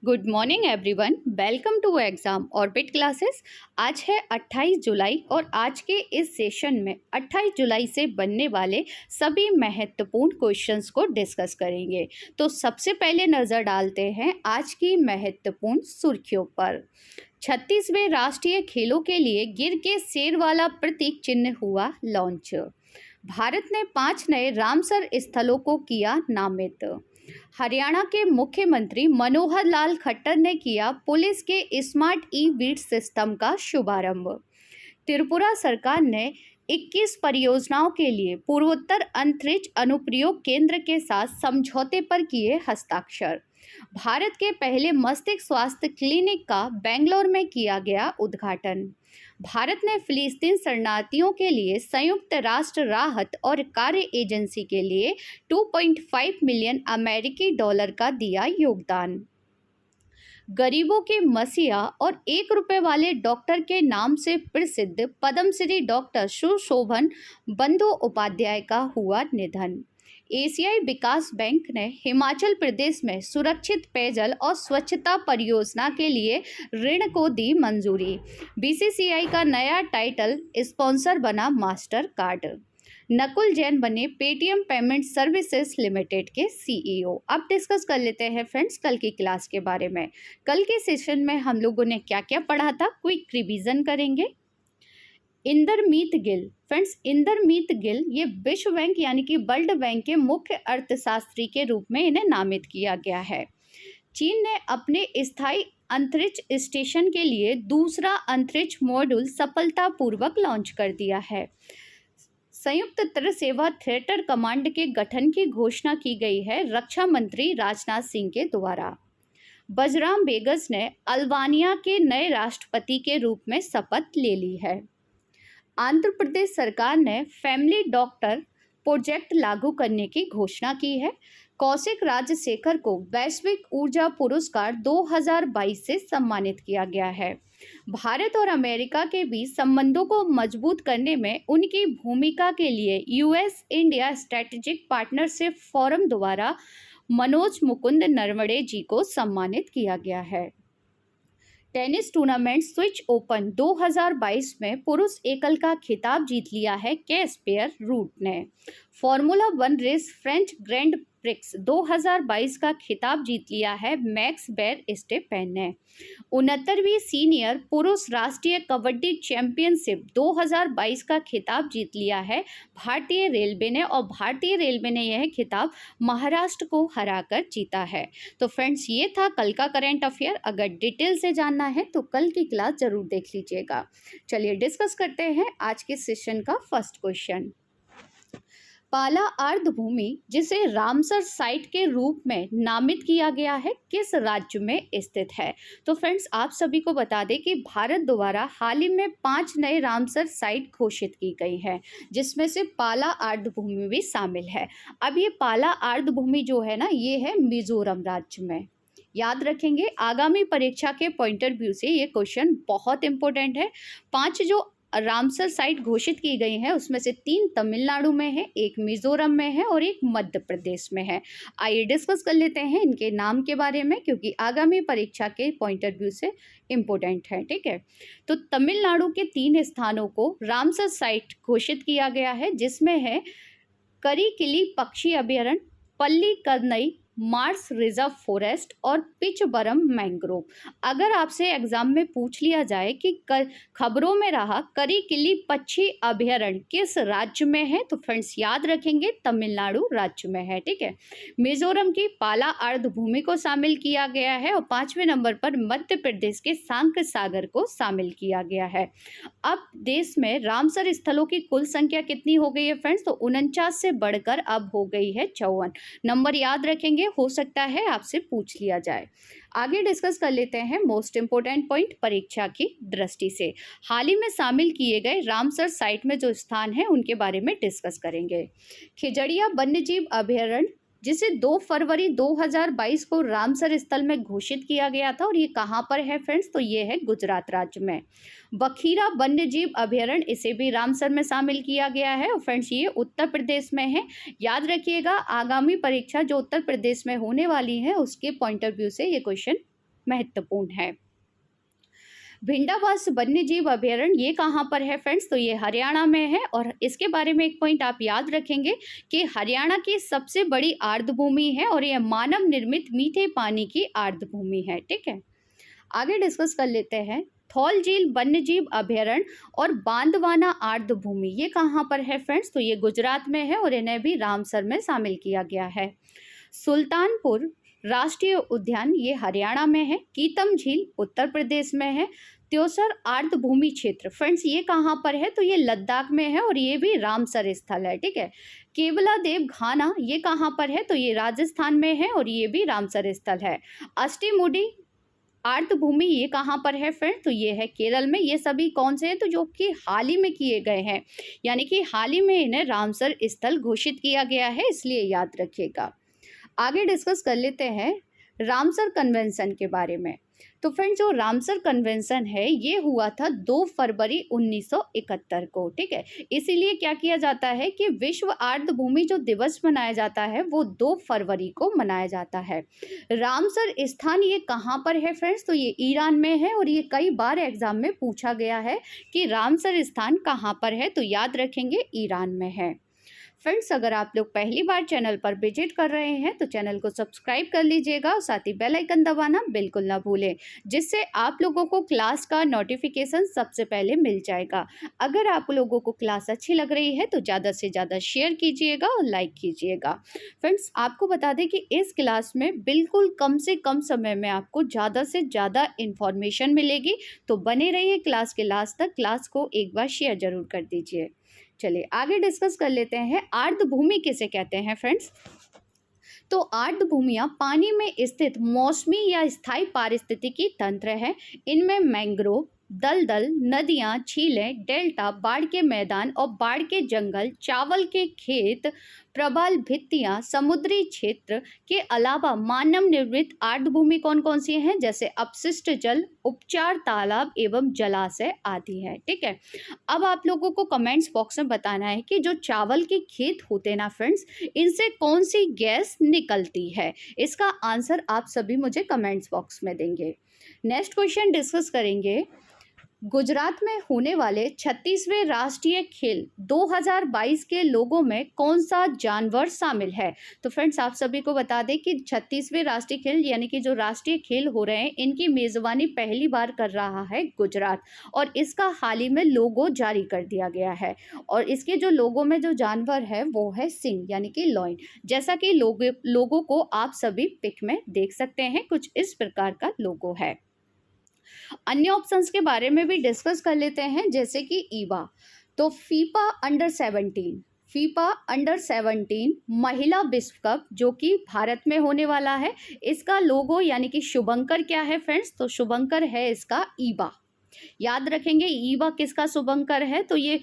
Good morning everyone, welcome to exam orbit classes. आज है 28 जुलाई और आज के इस सेशन में 28 जुलाई से बनने वाले सभी महत्वपूर्ण क्वेश्चंस को डिस्कस करेंगे। तो सबसे पहले नज़र डालते हैं आज की महत्वपूर्ण सुर्खियों पर। 36वें राष्ट्रीय खेलों के लिए गिर के शेर वाला प्रतीक चिन्ह हुआ लॉन्च। भारत ने 5 नए रामसर स्थलों को किया नामित। हरियाणा के मुख्यमंत्री मनोहर लाल खट्टर ने किया पुलिस के स्मार्ट ई बीट सिस्टम का शुभारंभ। त्रिपुरा सरकार ने 21 परियोजनाओं के लिए पूर्वोत्तर अंतरिक्ष अनुप्रयोग केंद्र के साथ समझौते पर किए हस्ताक्षर। भारत के पहले मस्तिष्क स्वास्थ्य क्लिनिक का बेंगलोर में किया गया उद्घाटन। भारत ने फिलिस्तीन शरणार्थियों के लिए संयुक्त राष्ट्र राहत और कार्य एजेंसी के लिए 2.5 मिलियन अमेरिकी डॉलर का दिया योगदान। गरीबों के मसीहा और 1 रुपए वाले डॉक्टर के नाम से प्रसिद्ध पद्मश्री डॉक्टर सुशोभन बंदोपाध्याय का हुआ निधन। एशियाई विकास बैंक ने हिमाचल प्रदेश में सुरक्षित पेयजल और स्वच्छता परियोजना के लिए ऋण को दी मंजूरी। बीसीसीआई का नया टाइटल स्पॉन्सर बना मास्टर कार्ड। नकुल जैन बने पेटीएम पेमेंट सर्विसेज लिमिटेड के सीईओ। अब डिस्कस कर लेते हैं फ्रेंड्स कल की क्लास के बारे में। कल के सेशन में हम लोगों ने क्या क्या पढ़ा था, क्विक रिवीजन करेंगे। इंदरमीत गिल, फ्रेंड्स इंदरमीत गिल ये विश्व बैंक यानी कि वर्ल्ड बैंक के मुख्य अर्थशास्त्री के रूप में इन्हें नामित किया गया है। चीन ने अपने स्थायी अंतरिक्ष स्टेशन के लिए दूसरा अंतरिक्ष मॉड्यूल सफलतापूर्वक लॉन्च कर दिया है। संयुक्त त्रिसेवा थिएटर कमांड के गठन की घोषणा की गई है रक्षा मंत्री राजनाथ सिंह के द्वारा। बजराम बेगस ने अल्बानिया के नए राष्ट्रपति के रूप में शपथ ले ली है। आंध्र प्रदेश सरकार ने फैमिली डॉक्टर प्रोजेक्ट लागू करने की घोषणा की है। कौशिक राजशेखर को वैश्विक ऊर्जा पुरस्कार 2022 से सम्मानित किया गया है। भारत और अमेरिका के बीच संबंधों को मजबूत करने में उनकी भूमिका के लिए US India strategic partnership forum द्वारा मनोज मुकुंद नरवणे जी को सम्मानित किया गया है। टेनिस टूर्नामेंट स्विच ओपन 2022 में पुरुष एकल का खिताब जीत लिया है कैस्पर रूट ने। Formula 1 race French grand prix 2022 का खिताब जीत लिया है मैक्स वेरस्टेपेन ने। 69वीं सीनियर पुरुष राष्ट्रीय कबड्डी चैंपियनशिप 2022 का खिताब जीत लिया है भारतीय रेलवे ने और भारतीय रेलवे ने यह खिताब महाराष्ट्र को हराकर जीता है। तो फ्रेंड्स ये था कल का करंट अफेयर। अगर डिटेल से जानना है तो कल की क्लास जरूर देख लीजिएगा। चलिए डिस्कस करते हैं आज के सेशन का फर्स्ट क्वेश्चन। पाला अर्धभूमि जिसे रामसर साइट के रूप में नामित किया गया है किस राज्य में स्थित है। तो फ्रेंड्स आप सभी को बता दें कि भारत द्वारा हाल ही में 5 नए रामसर साइट घोषित की गई है जिसमें से पाला अर्धभूमि भी शामिल है। अब ये पाला अर्धभूमि जो है ना ये है मिजोरम राज्य में। याद रखेंगे आगामी परीक्षा के पॉइंट ऑफ व्यू से ये क्वेश्चन बहुत इंपॉर्टेंट है। 5 जो रामसर साइट घोषित की गई है उसमें से 3 तमिलनाडु में है, 1 मिजोरम में है और 1 मध्य प्रदेश में है। आइए डिस्कस कर लेते हैं इनके नाम के बारे में क्योंकि आगामी परीक्षा के पॉइंट ऑफ व्यू से इम्पोर्टेंट है। ठीक है, तो तमिलनाडु के 3 स्थानों को रामसर साइट घोषित किया गया है जिसमें है करिकिली पक्षी अभयारण्य, पल्लीकरनई मार्स रिजर्व फॉरेस्ट और पिचबरम मैंग्रोव। अगर आपसे एग्जाम में पूछ लिया जाए कि खबरों में रहा करिकिली पक्षी अभयारण्य किस राज्य में है तो फ्रेंड्स याद रखेंगे तमिलनाडु राज्य में है। ठीक है, मिजोरम की पाला अर्धभूमि को शामिल किया गया है और 5वें नंबर पर मध्य प्रदेश के सांक सागर को शामिल किया गया है। अब देश में रामसर स्थलों की कुल संख्या कितनी हो गई है फ्रेंड्स, तो 49 से बढ़कर अब हो गई है 54। नंबर याद रखेंगे, हो सकता है आपसे पूछ लिया जाए। आगे डिस्कस कर लेते हैं मोस्ट इंपोर्टेंट पॉइंट परीक्षा की दृष्टि से। हाल ही में शामिल किए गए रामसर साइट में जो स्थान है उनके बारे में डिस्कस करेंगे। खिजड़िया वन्यजीव अभयारण्य जिसे 2 फरवरी 2022 को रामसर स्थल में घोषित किया गया था और ये कहाँ पर है फ्रेंड्स, तो ये है गुजरात राज्य में। बखीरा वन्यजीव अभयारण्य इसे भी रामसर में शामिल किया गया है और फ्रेंड्स ये उत्तर प्रदेश में है। याद रखिएगा आगामी परीक्षा जो उत्तर प्रदेश में होने वाली है उसके पॉइंट ऑफ व्यू से ये क्वेश्चन महत्वपूर्ण है। भिंडावास वन्यजीव अभयारण्य ये कहाँ पर है फ्रेंड्स? तो ये हरियाणा में है और इसके बारे में एक पॉइंट आप याद रखेंगे कि हरियाणा की सबसे बड़ी आर्द्रभूमि है और यह मानव निर्मित मीठे पानी की आर्द्रभूमि है। ठीक है, आगे डिस्कस कर लेते हैं। थौल झील वन्यजीव अभयारण्य और बांदवाना आर्द्रभूमि ये कहाँ पर है फ्रेंड्स? तो ये गुजरात में है और इन्हें भी रामसर में शामिल किया गया है। सुल्तानपुर राष्ट्रीय उद्यान ये हरियाणा में है। कीतम झील उत्तर प्रदेश में है। त्योसर आर्द्रभूमि क्षेत्र फ्रेंड्स ये कहाँ पर है? तो ये लद्दाख में है और ये भी रामसर स्थल है। ठीक है, केवला देव घाना ये कहाँ पर है? तो ये राजस्थान में है और ये भी रामसर स्थल है। अष्टीमुडी आर्द्रभूमि ये कहाँ पर है फ्रेंड? तो ये है केरल में। ये सभी कौन से हैं? तो जो कि हाल ही में किए गए हैं, यानी कि हाल ही में इन्हें रामसर स्थल घोषित किया गया है, इसलिए याद रखिएगा। आगे डिस्कस कर लेते हैं रामसर कन्वेंशन के बारे में। तो फ्रेंड्स जो रामसर कन्वेंशन है ये हुआ था 2 फरवरी 1971 को। ठीक है, इसीलिए क्या किया जाता है कि विश्व आर्द्रभूमि जो दिवस मनाया जाता है वो 2 फरवरी को मनाया जाता है। रामसर स्थान ये कहाँ पर है फ्रेंड्स? तो ये ईरान में है और ये कई बार एग्जाम में पूछा गया है कि रामसर स्थान कहाँ पर है, तो याद रखेंगे ईरान में है। फ्रेंड्स अगर आप लोग पहली बार चैनल पर विजिट कर रहे हैं तो चैनल को सब्सक्राइब कर लीजिएगा और साथ ही बेल आइकन दबाना बिल्कुल ना भूलें, जिससे आप लोगों को क्लास का नोटिफिकेशन सबसे पहले मिल जाएगा। अगर आप लोगों को क्लास अच्छी लग रही है तो ज़्यादा से ज़्यादा शेयर कीजिएगा और लाइक कीजिएगा। फ्रेंड्स आपको बता दें कि इस क्लास में बिल्कुल कम से कम समय में आपको ज़्यादा से ज़्यादा इन्फॉर्मेशन मिलेगी, तो बने रहिए क्लास के लास्ट तक। क्लास को एक बार शेयर जरूर कर दीजिए। चलिए आगे डिस्कस कर लेते हैं आर्द्रभूमि किसे कहते हैं फ्रेंड्स। तो आर्द्रभूमियां पानी में स्थित मौसमी या स्थायी पारिस्थितिकी तंत्र है। इनमें मैंग्रोव, दलदल, नदियां, झीलें, डेल्टा, बाढ़ के मैदान और बाढ़ के जंगल, चावल के खेत, प्रबल भित्तियां, समुद्री क्षेत्र के अलावा मानव निर्मित आर्द्रभूमि कौन कौन सी हैं? जैसे अपशिष्ट जल, उपचार तालाब एवं जलाशय आदि है। ठीक है, अब आप लोगों को कमेंट्स बॉक्स में बताना है कि जो चावल के खेत होते ना फ्रेंड्स, इनसे कौन सी गैस निकलती है। इसका आंसर आप सभी मुझे कमेंट्स बॉक्स में देंगे। नेक्स्ट क्वेश्चन डिस्कस करेंगे। गुजरात में होने वाले 36वें राष्ट्रीय खेल 2022 के लोगों में कौन सा जानवर शामिल है? तो फ्रेंड्स आप सभी को बता दें कि 36वें राष्ट्रीय खेल यानी कि जो राष्ट्रीय खेल हो रहे हैं इनकी मेज़बानी पहली बार कर रहा है गुजरात, और इसका हाल ही में लोगो जारी कर दिया गया है। और इसके जो लोगो में जो जानवर है वो है सिंह यानी कि लॉयन। जैसा कि लोगो को आप सभी पिक में देख सकते हैं, कुछ इस प्रकार का लोगो है। अन्य ऑप्शंस के बारे में भी डिस्कस कर लेते हैं, जैसे कि ईवा। तो फीफा अंडर 17 महिला विश्व कप जो कि भारत में होने वाला है, इसका लोगो यानी कि शुभंकर क्या है फ्रेंड्स? तो शुभंकर है इसका ईवा। याद रखेंगे ईवा किसका शुभंकर है? तो ये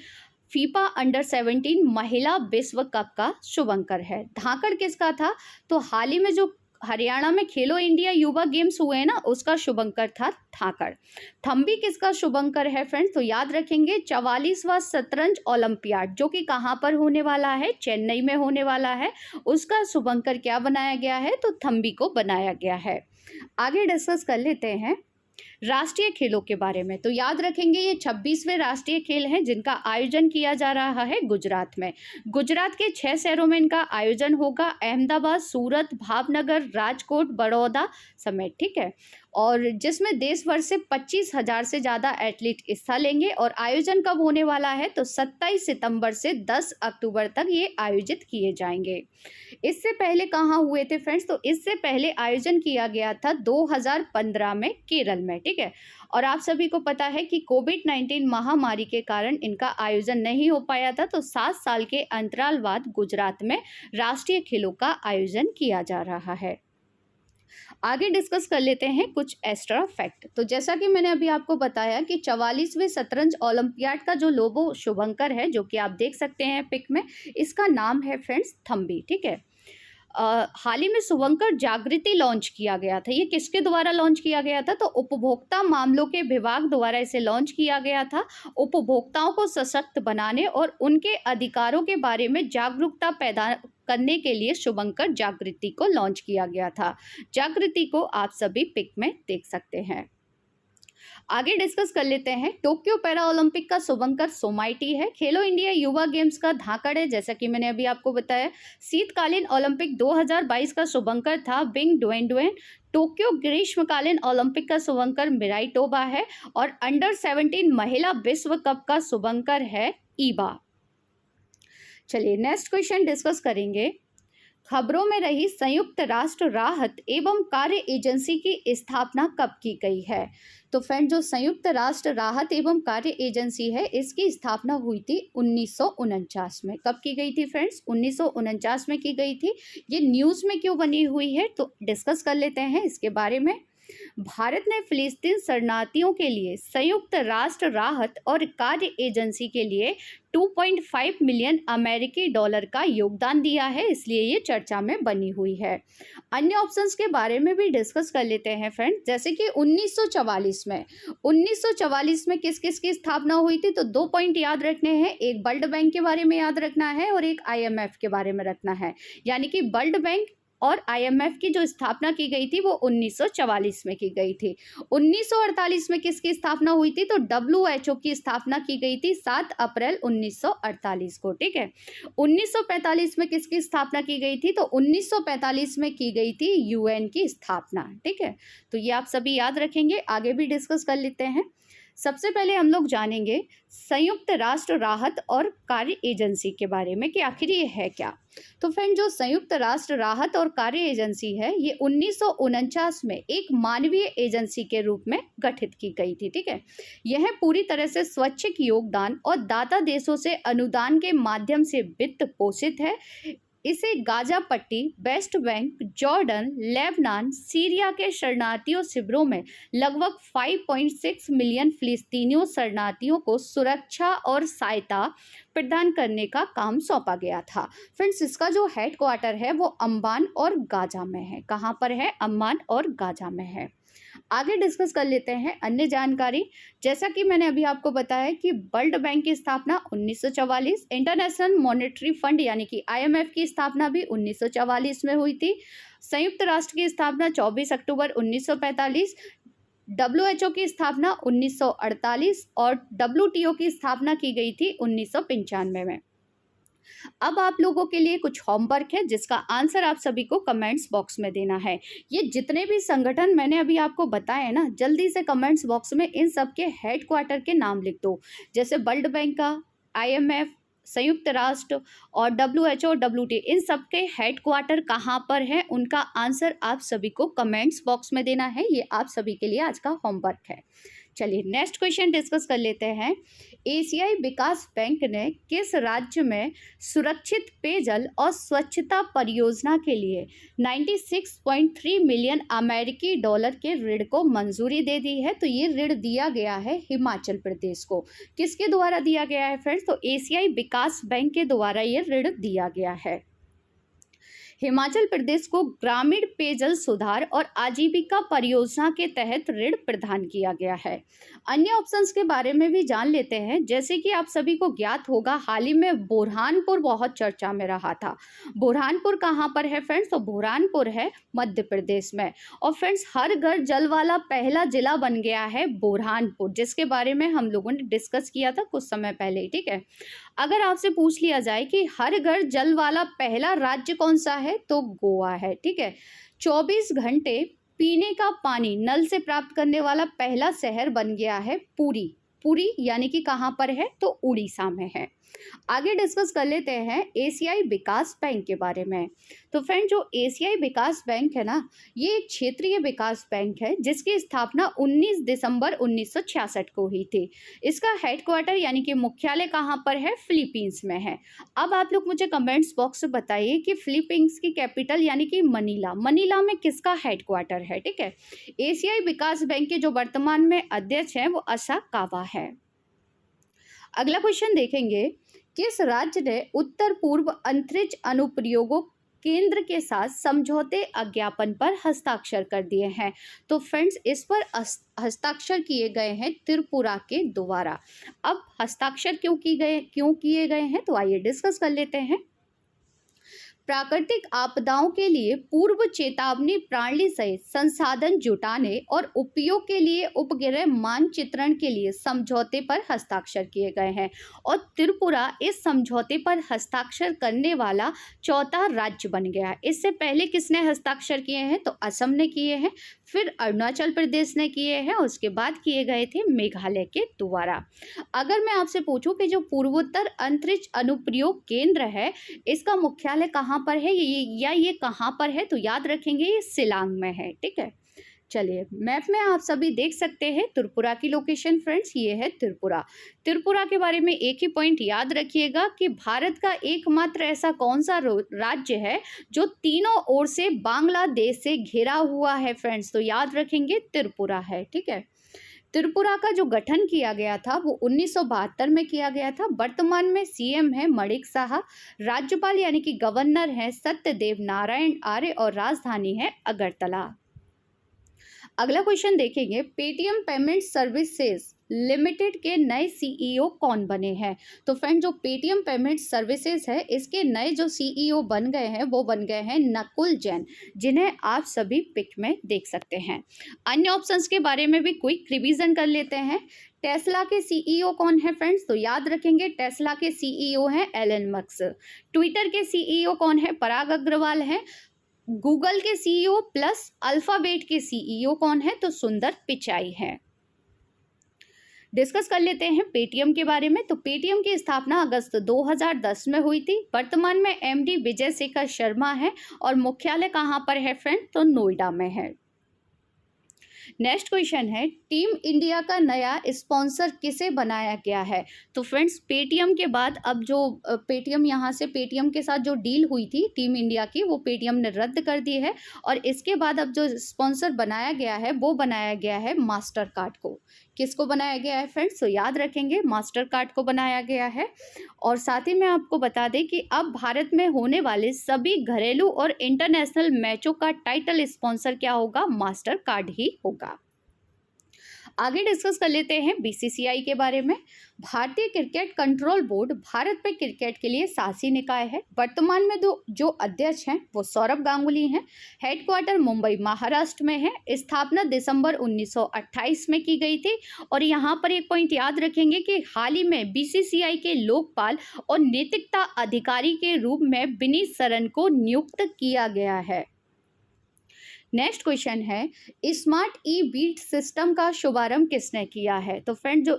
फीफा अंडर 17 महिला विश्व कप का शुभंकर है। धाकड़ किसका था? तो हाल ही में जो हरियाणा में खेलो इंडिया युवा गेम्स हुए हैं ना, उसका शुभंकर था धाकड़। थम्बी किसका शुभंकर है फ्रेंड्स? तो याद रखेंगे 44वां शतरंज ओलंपियाड जो कि कहाँ पर होने वाला है? चेन्नई में होने वाला है। उसका शुभंकर क्या बनाया गया है? तो थम्बी को बनाया गया है। आगे डिस्कस कर लेते हैं राष्ट्रीय खेलों के बारे में। तो याद रखेंगे ये 26वें राष्ट्रीय खेल हैं जिनका आयोजन किया जा रहा है गुजरात में। गुजरात के 6 शहरों में इनका आयोजन होगा, अहमदाबाद, सूरत, भावनगर, राजकोट, बड़ौदा समेत। ठीक है, और जिसमें देश भर से 25,000 से ज़्यादा एथलीट हिस्सा लेंगे। और आयोजन कब होने वाला है? तो 27 सितंबर से 10 अक्टूबर तक ये आयोजित किए जाएंगे। इससे पहले कहाँ हुए थे फ्रेंड्स? तो इससे पहले आयोजन किया गया था 2015 में केरल में। ठीक है, और आप सभी को पता है कि कोविड-19 महामारी के कारण इनका आयोजन नहीं हो पाया था, तो 7 साल के अंतराल बाद गुजरात में राष्ट्रीय खेलों का आयोजन किया जा रहा है। आगे डिस्कस कर लेते हैं कुछ एक्स्ट्रा फैक्ट। तो जैसा कि मैंने अभी आपको बताया कि 44वें शतरंज ओलंपियाड का जो लोगो शुभंकर है, जो कि आप देख सकते हैं पिक में, इसका नाम है फ्रेंड्स थम्बी। ठीक है, हाल ही में शुभंकर जागृति लॉन्च किया गया था। ये किसके द्वारा लॉन्च किया गया था? तो उपभोक्ता मामलों के विभाग द्वारा इसे लॉन्च किया गया था। उपभोक्ताओं को सशक्त बनाने और उनके अधिकारों के बारे में जागरूकता पैदा करने के लिए शुभंकर जागृति को लॉन्च किया गया था। जागृति को आप सभी पिक में देख सकते हैं। आगे डिस्कस कर लेते हैं। टोक्यो पैरा ओलंपिक का शुभंकर सोमाइटी है। खेलो इंडिया युवा गेम्स का धाकड़ है, जैसा कि मैंने अभी आपको बताया। शीतकालीन ओलंपिक 2022 का शुभंकर था बिंग डुएन। टोक्यो ग्रीष्मकालीन ओलंपिक का शुभंकर मिराई टोबा है और अंडर 17 महिला विश्व कप का शुभंकर है ईबा। चलिए नेक्स्ट क्वेश्चन डिस्कस करेंगे। खबरों में रही संयुक्त राष्ट्र राहत एवं कार्य एजेंसी की स्थापना कब की गई है? तो फ्रेंड, जो संयुक्त राष्ट्र राहत एवं कार्य एजेंसी है, इसकी स्थापना हुई थी 1949 में। कब की गई थी फ्रेंड्स? 1949 में की गई थी। ये न्यूज़ में क्यों बनी हुई है, तो डिस्कस कर लेते हैं इसके बारे में। भारत ने फिलिस्तीन शरणार्थियों के लिए संयुक्त राष्ट्र राहत और कार्य एजेंसी के लिए 2.5 मिलियन अमेरिकी डॉलर का योगदान दिया है, इसलिए ये चर्चा में बनी हुई है। अन्य ऑप्शंस के बारे में भी डिस्कस कर लेते हैं फ्रेंड, जैसे कि 1944 में किस किस की स्थापना हुई थी, तो 2 पॉइंट याद रखने हैं। एक वर्ल्ड बैंक के बारे में याद रखना है और एक IMF के बारे में रखना है। यानी कि वर्ल्ड बैंक और IMF की जो स्थापना की गई थी वो 1944 में की गई थी। 1948 में किसकी स्थापना हुई थी, तो WHO की स्थापना की गई थी 7 अप्रैल 1948 को। ठीक है। 1945 में किसकी स्थापना की गई थी, तो 1945 में की गई थी UN की स्थापना। ठीक है, तो ये आप सभी याद रखेंगे। आगे भी डिस्कस कर लेते हैं। सबसे पहले हम लोग जानेंगे संयुक्त राष्ट्र राहत और कार्य एजेंसी के बारे में कि आखिर ये है क्या। तो फ्रेंड, जो संयुक्त राष्ट्र राहत और कार्य एजेंसी है, ये 1949 में एक मानवीय एजेंसी के रूप में गठित की गई थी। ठीक है, यह पूरी तरह से स्वैच्छिक योगदान और दाता देशों से अनुदान के माध्यम से वित्त पोषित है। इसे गाजा पट्टी, West Bank, Jordan, Lebanon, Syria के शरणार्थियों शिविरों में लगभग 5.6 मिलियन फिलिस्तीनियों शरणार्थियों को सुरक्षा और सहायता प्रदान करने का काम सौंपा गया था। फ्रेंड्स, इसका जो हेड क्वार्टर है वो अम्मान और गाजा में है। कहाँ पर है? अम्मान और गाजा में है। आगे डिस्कस कर लेते हैं अन्य जानकारी। जैसा कि मैंने अभी आपको बताया कि वर्ल्ड बैंक की स्थापना 1944, इंटरनेशनल मॉनेटरी फंड यानी कि IMF की स्थापना भी 1944 में हुई थी। संयुक्त राष्ट्र की स्थापना 24 अक्टूबर 1945, WHO की स्थापना 1948 और WTO की स्थापना की गई थी 1995 में। अब आप लोगों के लिए कुछ होमवर्क है जिसका आंसर आप सभी को कमेंट्स बॉक्स में देना है। ये जितने भी संगठन मैंने अभी आपको बताए ना, जल्दी से कमेंट्स बॉक्स में इन सब के हेड क्वार्टर के नाम लिख दो। जैसे वर्ल्ड बैंक का, IMF, संयुक्त राष्ट्र और WHO, WTO, इन सब के हेड क्वार्टर कहाँ पर है, उनका आंसर आप सभी को कमेंट्स बॉक्स में देना है। ये आप सभी के लिए आज का होमवर्क है। चलिए नेक्स्ट क्वेश्चन डिस्कस कर लेते हैं। एशियाई विकास बैंक ने किस राज्य में सुरक्षित पेयजल और स्वच्छता परियोजना के लिए 96.3 मिलियन अमेरिकी डॉलर के ऋण को मंजूरी दे दी है? तो ये ऋण दिया गया है हिमाचल प्रदेश को। किसके द्वारा दिया गया है फ्रेंड्स? तो एशियाई विकास बैंक के द्वारा ये ऋण दिया गया है। हिमाचल प्रदेश को ग्रामीण पेयजल सुधार और आजीविका परियोजना के तहत ऋण प्रदान किया गया है। अन्य ऑप्शंस के बारे में भी जान लेते हैं। जैसे कि आप सभी को ज्ञात होगा, हाल ही में बुरहानपुर बहुत चर्चा में रहा था। बुरहानपुर कहाँ पर है फ्रेंड्स? तो बुरहानपुर है मध्य प्रदेश में। और फ्रेंड्स, हर घर जल वाला पहला जिला बन गया है बुरहानपुर, जिसके बारे में हम लोगों ने डिस्कस किया था कुछ समय पहले। ठीक है, अगर आपसे पूछ लिया जाए कि हर घर जल वाला पहला राज्य कौन सा है, तो गोवा है। ठीक है, 24 घंटे पीने का पानी नल से प्राप्त करने वाला पहला शहर बन गया है पुरी। पुरी यानी कि कहाँ पर है? तो उड़ीसा में है। आगे डिस्कस कर लेते हैं एशियाई विकास बैंक के बारे में। तो फ्रेंड, जो एशियाई विकास बैंक है ना, ये एक क्षेत्रीय विकास बैंक है जिसकी स्थापना 19 दिसंबर 1966 को हुई थी। इसका हेडक्वार्टर यानी कि मुख्यालय कहाँ पर है? फिलीपींस में है। अब आप लोग मुझे कमेंट्स बॉक्स में बताइए कि फिलीपींस की कैपिटल यानी कि मनीला में किसका हेडक्वार्टर है? ठीक है, एशियाई विकास बैंक के जो वर्तमान में अध्यक्ष हैं वो असा कावा है। अगला क्वेश्चन देखेंगे, किस राज्य ने उत्तर पूर्व अंतरिक्ष अनुप्रयोगों केंद्र के साथ समझौते ज्ञापन पर हस्ताक्षर कर दिए हैं? तो फ्रेंड्स, इस पर हस्ताक्षर किए गए हैं त्रिपुरा के द्वारा। अब हस्ताक्षर क्यों किए गए हैं, तो आइए डिस्कस कर लेते हैं। प्राकृतिक आपदाओं के लिए पूर्व चेतावनी प्रणाली सहित संसाधन जुटाने और उपयोग के लिए उपग्रह मानचित्रण के लिए समझौते पर हस्ताक्षर किए गए हैं और त्रिपुरा इस समझौते पर हस्ताक्षर करने वाला चौथा राज्य बन गया है। इससे पहले किसने हस्ताक्षर किए हैं? तो असम ने किए हैं, फिर अरुणाचल प्रदेश ने किए हैं, उसके बाद किए गए थे मेघालय के द्वारा। अगर मैं आपसे पूछूं कि जो पूर्वोत्तर अंतरिक्ष अनुप्रयोग केंद्र है इसका मुख्यालय कहाँ पर है ये कहाँ पर है, तो याद रखेंगे ये शिलांग में है। ठीक है, चलिए मैप में आप सभी देख सकते हैं त्रिपुरा की लोकेशन। फ्रेंड्स, ये है त्रिपुरा। त्रिपुरा के बारे में एक ही पॉइंट याद रखिएगा कि भारत का एकमात्र ऐसा कौन सा राज्य है जो तीनों ओर से बांग्लादेश से घिरा हुआ है। फ्रेंड्स, तो याद रखेंगे त्रिपुरा है। ठीक है, त्रिपुरा का जो गठन किया गया था वो 1972 में किया गया था। वर्तमान में सीएम है मणिक शाह, राज्यपाल यानी कि गवर्नर है सत्यदेव नारायण आर्य और राजधानी है अगरतला। अगला क्वेश्चन देखेंगे, पेटीएम पेमेंट सर्विसेज लिमिटेड के नए सीईओ कौन बने हैं? तो फ्रेंड, जो पेटीएम पेमेंट सर्विसेज है इसके नए जो सीईओ बन गए हैं वो बन गए हैं नकुल जैन, जिन्हें आप सभी पिक में देख सकते हैं। अन्य ऑप्शंस के बारे में भी क्विक रिवीजन कर लेते हैं। टेस्ला के सीईओ कौन है फ्रेंड्स? तो याद रखेंगे टेस्ला के सीईओ हैं एलन मस्क। ट्विटर के सीईओ कौन है? पराग अग्रवाल हैं। गूगल के सीईओ प्लस अल्फाबेट के सीईओ कौन है? तो सुंदर पिचाई है। डिस्कस कर लेते हैं पेटीएम के बारे में। तो पेटीएम की स्थापना अगस्त 2010 में हुई थी। वर्तमान में एमडी विजय शेखर शर्मा है और मुख्यालय कहाँ पर है फ्रेंड? तो नोएडा में है। नेक्स्ट क्वेश्चन है, टीम इंडिया का नया स्पॉन्सर किसे बनाया गया है? तो फ्रेंड्स, पेटीएम के बाद अब जो पेटीएम यहाँ से पेटीएम के साथ जो डील हुई थी टीम इंडिया की वो पेटीएम ने रद्द कर दी है और इसके बाद अब जो स्पॉन्सर बनाया गया है वो बनाया गया है मास्टर कार्ड को। किसको बनाया गया है फ्रेंड्स? तो याद रखेंगे मास्टर कार्ड को बनाया गया है। और साथ ही मैं आपको बता दें कि अब भारत में होने वाले सभी घरेलू और इंटरनेशनल मैचों का टाइटल स्पॉन्सर क्या होगा? मास्टर कार्ड ही होगा। आगे डिस्कस कर लेते हैं बीसीसीआई के बारे में। भारतीय क्रिकेट कंट्रोल बोर्ड भारत में क्रिकेट के लिए शासी निकाय है। वर्तमान में जो अध्यक्ष हैं वो सौरभ गांगुली हैं। हेडक्वार्टर मुंबई महाराष्ट्र में है। स्थापना दिसंबर 1928 में की गई थी। और यहाँ पर एक पॉइंट याद रखेंगे कि हाल ही में बीसीसीआई के लोकपाल और नैतिकता अधिकारी के रूप में विनीत सरन को नियुक्त किया गया है। नेक्स्ट क्वेश्चन है, स्मार्ट ई बीट सिस्टम का शुभारंभ किसने किया है? तो फ्रेंड, जो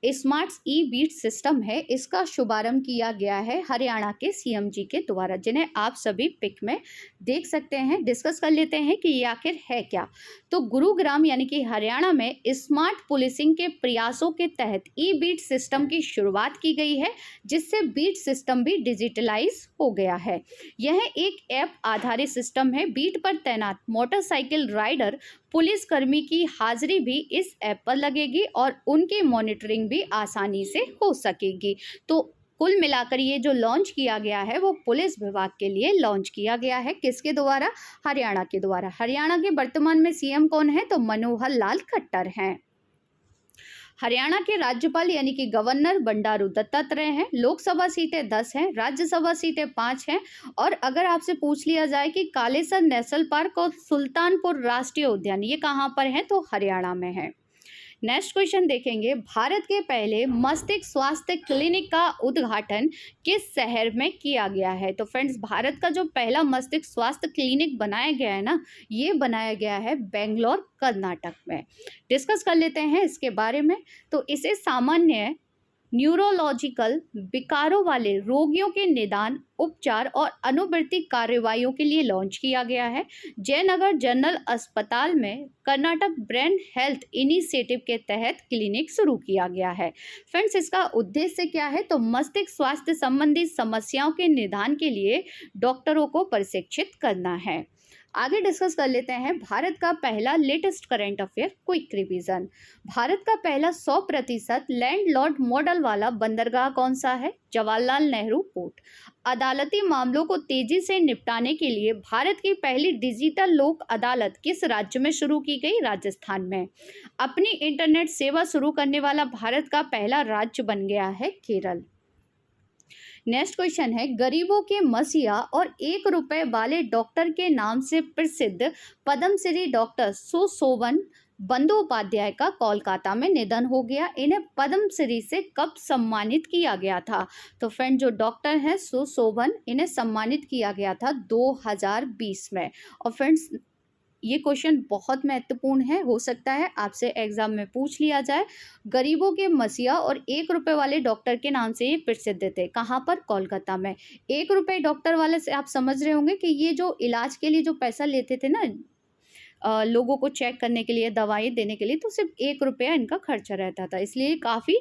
स्मार्ट ई बीट सिस्टम है इसका शुभारंभ किया गया है हरियाणा के सीएम जी के द्वारा, जिन्हें आप सभी पिक में देख सकते हैं। डिस्कस कर लेते हैं कि ये आखिर है क्या। तो गुरुग्राम यानी कि हरियाणा में स्मार्ट पुलिसिंग के प्रयासों के तहत ई बीट सिस्टम की शुरुआत की गई है, जिससे बीट सिस्टम भी डिजिटलाइज हो गया है। यह एक ऐप आधारित सिस्टम है। बीट पर तैनात मोटरसाइकिल राइडर पुलिसकर्मी की हाजिरी भी इस ऐप पर लगेगी और उनकी मॉनिटरिंग भी आसानी से हो सकेगी। तो कुल मिलाकर ये जो लॉन्च किया गया है वो पुलिस विभाग के लिए लॉन्च किया गया है। किसके द्वारा? हरियाणा के द्वारा। हरियाणा के वर्तमान में सीएम कौन है? तो मनोहर लाल खट्टर हैं। हरियाणा के राज्यपाल यानी कि गवर्नर बंडारू दत्तात्रेय हैं। लोकसभा सीटें 10 हैं, राज्यसभा सीटें 5 हैं। और अगर आपसे पूछ लिया जाए कि कालेसर नेशनल पार्क और सुल्तानपुर राष्ट्रीय उद्यान ये कहाँ पर हैं? तो हरियाणा में है। नेक्स्ट क्वेश्चन देखेंगे, भारत के पहले मस्तिष्क स्वास्थ्य क्लिनिक का उद्घाटन किस शहर में किया गया है? तो फ्रेंड्स, भारत का जो पहला मस्तिष्क स्वास्थ्य क्लिनिक बनाया गया है ना, ये बनाया गया है बेंगलोर कर्नाटक में। डिस्कस कर लेते हैं इसके बारे में। तो इसे सामान्य न्यूरोलॉजिकल विकारों वाले रोगियों के निदान, उपचार और अनुवर्ती कार्रवाइयों के लिए लॉन्च किया गया है। जयनगर जनरल अस्पताल में कर्नाटक ब्रेन हेल्थ इनिशिएटिव के तहत क्लिनिक शुरू किया गया है। फ्रेंड्स, इसका उद्देश्य क्या है? तो मस्तिष्क स्वास्थ्य संबंधी समस्याओं के निदान के लिए डॉक्टरों को प्रशिक्षित करना है। आगे डिस्कस कर लेते हैं भारत का पहला latest current affair quick revision. Bharat का पहला 100% लैंडलॉर्ड मॉडल वाला बंदरगाह कौन सा है? जवाहरलाल नेहरू पोर्ट। अदालती मामलों को तेजी से निपटाने के लिए भारत की पहली डिजिटल लोक अदालत किस राज्य में शुरू की गई? राजस्थान में। अपनी इंटरनेट सेवा शुरू करने वाला भारत का पहला राज्य बन गया है केरल। नेक्स्ट क्वेश्चन है, गरीबों के मसीहा और 1 रुपए वाले डॉक्टर के नाम से प्रसिद्ध पद्मश्री डॉक्टर सुशोभन बंदोपाध्याय का कोलकाता में निधन हो गया। इन्हें पद्मश्री से कब सम्मानित किया गया था? तो फ्रेंड, जो डॉक्टर हैं सुशोभन, इन्हें सम्मानित किया गया था 2020 में। और फ्रेंड्स, ये क्वेश्चन बहुत महत्वपूर्ण है, हो सकता है आपसे एग्जाम में पूछ लिया जाए। गरीबों के मसीहा और 1 रुपए वाले डॉक्टर के नाम से ये प्रसिद्ध थे। कहाँ पर? कोलकाता में। 1 रुपए डॉक्टर वाले से आप समझ रहे होंगे कि ये जो इलाज के लिए जो पैसा लेते थे ना, लोगों को चेक करने के लिए, दवाई देने के लिए, तो सिर्फ 1 रुपया इनका खर्चा रहता था। इसलिए काफ़ी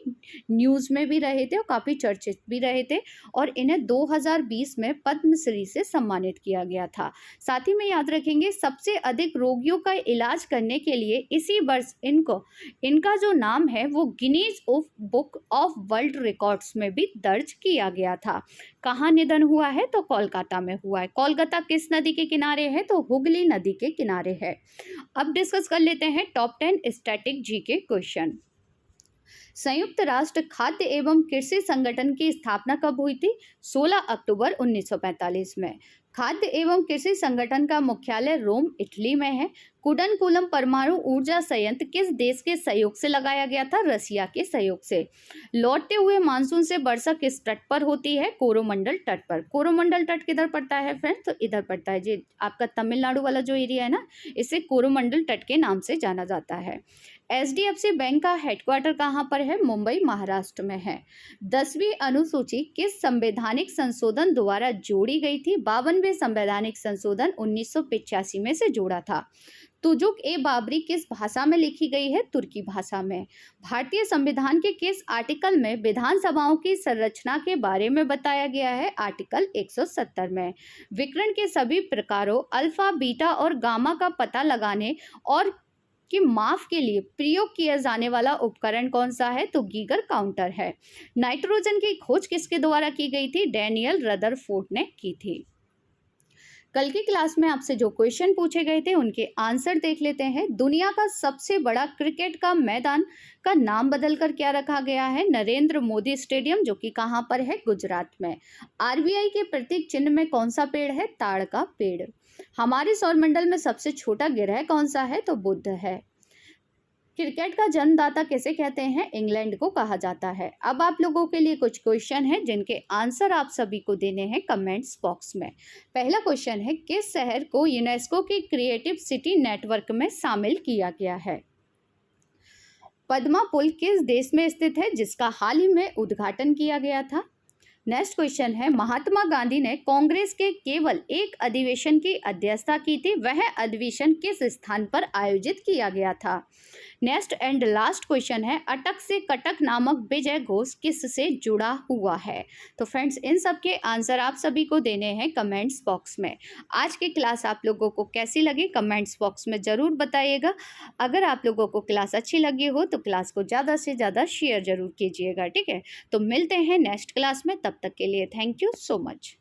न्यूज़ में भी रहे थे और काफ़ी चर्चित भी रहे थे, और इन्हें 2020 में पद्मश्री से सम्मानित किया गया था। साथ ही में याद रखेंगे, सबसे अधिक रोगियों का इलाज करने के लिए इसी वर्ष इनका जो नाम है वो Guinness book of world records में भी दर्ज किया गया था। कहाँ निधन हुआ है? तो कोलकाता में हुआ है। कोलकाता किस नदी के किनारे है? तो हुगली नदी के किनारे है। अब डिस्कस कर लेते हैं टॉप 10 स्टैटिक जीके क्वेश्चन। संयुक्त राष्ट्र खाद्य एवं कृषि संगठन की स्थापना कब हुई थी? 16 अक्टूबर 1945 में। खाद्य एवं कृषि संगठन का मुख्यालय रोम, इटली में है। कुडनकुलम परमाणु ऊर्जा संयंत्र किस देश के सहयोग से लगाया गया था? रसिया के सहयोग से। लौटते हुए मानसून से वर्षा किस तट पर होती है? कोरोमंडल तट पर। कोरोमंडल तट किधर पड़ता है फ्रेंड? तो इधर पड़ता है जी, आपका तमिलनाडु वाला जो एरिया है ना, इसे कोरोमंडल तट के नाम से जाना जाता है। HDFC बैंक का हेडक्वार्टर कहाँ पर है? मुंबई, महाराष्ट्र में है। 10वीं अनुसूची किस संवैधानिक संशोधन द्वारा जोड़ी गई थी? 52वें संवैधानिक संशोधन 1985 में से जोड़ा था। तुजुक ए बाबरी किस भाषा में लिखी गई है? तुर्की भाषा में। भारतीय संविधान के किस आर्टिकल में विधानसभाओं की संरचना के बारे में बताया गया है? आर्टिकल 170 में। विकिरण के सभी प्रकारों अल्फा, बीटा और गामा का पता लगाने और कि माप के लिए प्रयोग किया जाने वाला उपकरण कौन सा है? तो गीगर काउंटर है। नाइट्रोजन की खोज किसके द्वारा की गई थी? डैनियल रदरफोर्ड ने की थी। कल की क्लास में आपसे जो क्वेश्चन पूछे गए थे उनके आंसर देख लेते हैं। दुनिया का सबसे बड़ा क्रिकेट का मैदान का नाम बदलकर क्या रखा गया है? नरेंद्र मोदी स्टेडियम, जो कि कहाँ पर है? गुजरात में। RBI के प्रतीक चिन्ह में कौन सा पेड़ है? ताड़ का पेड़। हमारे सौरमंडल में सबसे छोटा ग्रह कौन सा है? तो बुध है। क्रिकेट का जन्मदाता किसे कहते हैं? इंग्लैंड को कहा जाता है। अब आप लोगों के लिए कुछ क्वेश्चन हैं जिनके आंसर आप सभी को देने हैं कमेंट्स बॉक्स में। पहला क्वेश्चन है, किस शहर को यूनेस्को के क्रिएटिव सिटी नेटवर्क में शामिल किया गया है? पद्मा पुल किस देश में स्थित है जिसका हाल ही में उद्घाटन किया गया था? नेक्स्ट क्वेश्चन है, महात्मा गांधी ने कांग्रेस के केवल एक अधिवेशन की अध्यक्षता की थी, वह अधिवेशन किस स्थान पर आयोजित किया गया था? नेक्स्ट एंड लास्ट क्वेश्चन है, अटक से कटक नामक विजय घोष किससे जुड़ा हुआ है? तो फ्रेंड्स, इन सब के आंसर आप सभी को देने हैं कमेंट्स बॉक्स में। आज की क्लास आप लोगों को कैसी लगी कमेंट्स बॉक्स में ज़रूर बताइएगा। अगर आप लोगों को क्लास अच्छी लगी हो तो क्लास को ज़्यादा से ज़्यादा शेयर ज़रूर कीजिएगा, ठीक है? तो मिलते हैं नेक्स्ट क्लास में, तब तक के लिए थैंक यू सो मच।